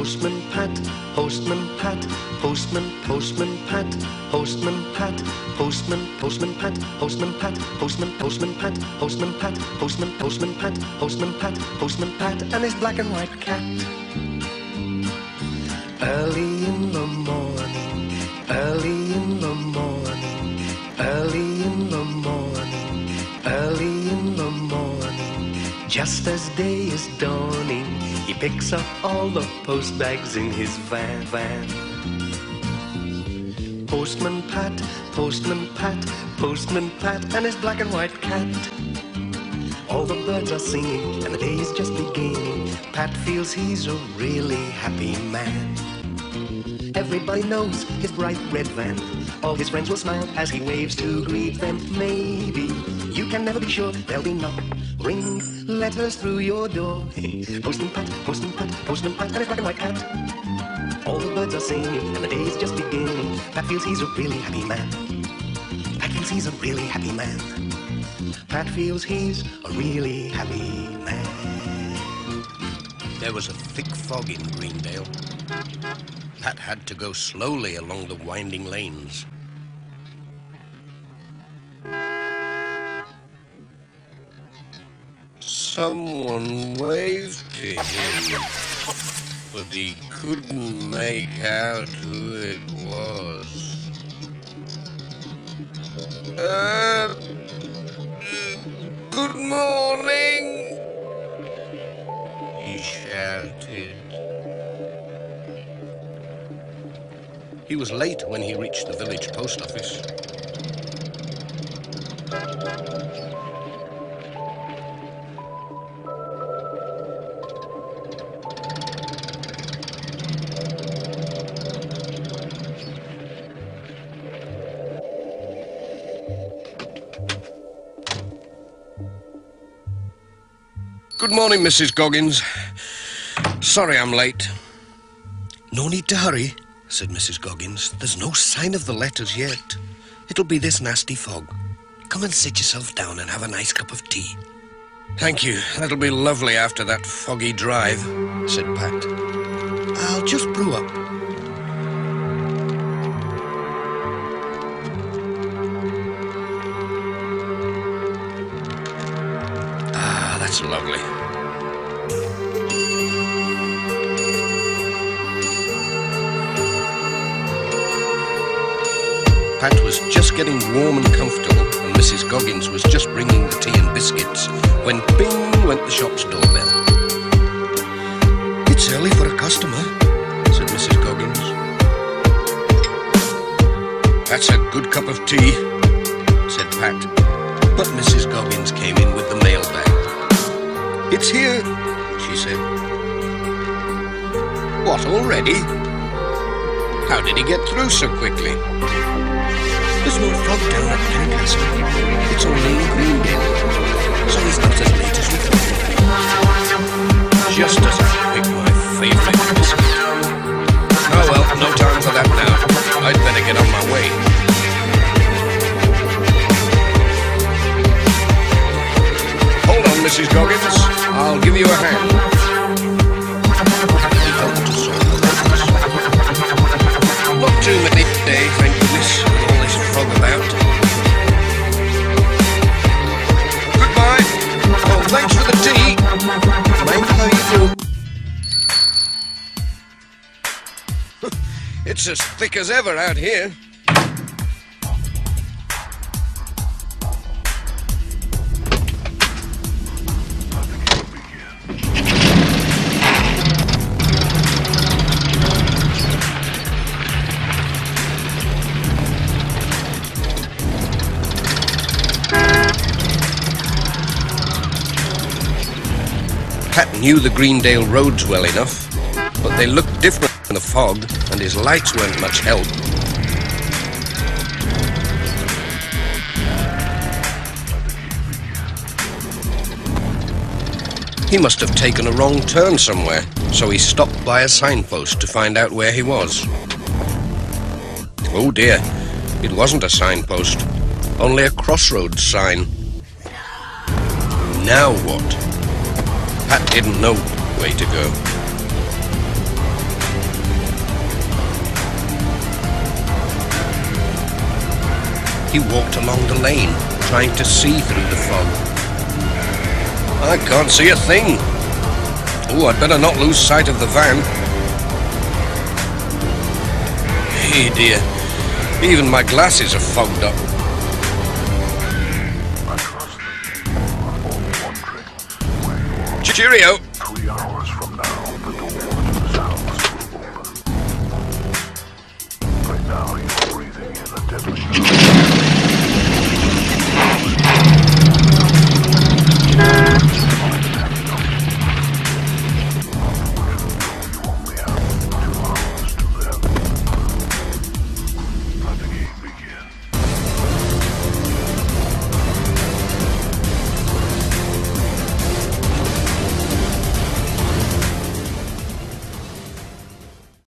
Postman Pat, Postman Pat, Postman, Postman Pat, Postman Pat, Postman, Postman Pat, Postman Pat, Postman, Postman Pat, Postman Pat, Postman, Postman Pat, Postman Pat, Postman Pat, and his black and white cat. Early in the morning, early in the morning, early in the morning, early in the morning, just as day is dawning, he picks up all the post bags in his van. Postman Pat, Postman Pat, Postman Pat, and his black and white cat. All the birds are singing and the day is just beginning. Pat feels he's a really happy man. Everybody knows his bright red van. All his friends will smile as he waves to greet them. Maybe, you can never be sure, there'll be knock, ring, letters through your door. Postman Pat, Postman Pat, Postman Pat, and his black and white cat. All the birds are singing and the day is just beginning. Pat feels he's a really happy man. Pat feels he's a really happy man. Pat feels he's a really happy man. There was a thick fog in Greendale. Pat had to go slowly along the winding lanes. Someone waved to him, but he couldn't make out who it was. Good morning, he shouted. He was late when he reached the village post office. Good morning, Mrs. Goggins. Sorry I'm late. No need to hurry, said Mrs. Goggins. There's no sign of the letters yet. It'll be this nasty fog. Come and sit yourself down and have a nice cup of tea. Thank you. That'll be lovely after that foggy drive, said Pat. I'll just brew up. Ah, that's lovely. Pat was just getting warm and comfortable, and Mrs. Goggins was just bringing the tea and biscuits when bing went the shop's doorbell. It's early for a customer, said Mrs. Goggins. That's a good cup of tea, said Pat. But Mrs. Goggins came in with the mailbag. It's here, she said. What, already? How did he get through so quickly? There's no fog down at Lancaster. It's only in Greendale, so he's not as late as we thought. Just as I picked my favourite biscuit. Oh well, no time for that now. I'd better get on my way. Hold on, Mrs. Goggins. I'll give you a hand. He helped us all the letters. Not too many today, thank goodness. Frog about. Goodbye. Oh, thanks for the tea. Mind how you do. It's as thick as ever out here. Pat knew the Greendale roads well enough, but they looked different in the fog, and his lights weren't much help. He must have taken a wrong turn somewhere, so he stopped by a signpost to find out where he was. Oh dear, it wasn't a signpost, only a crossroads sign. Now what? Pat didn't know which way to go. He walked along the lane, trying to see through the fog. I can't see a thing. Oh, I'd better not lose sight of the van. Hey dear, even my glasses are fogged up. I trust that you are all wondering where you are. Cheerio! 3 hours from now, the door to this house will open. Right now, you're breathing in a deadly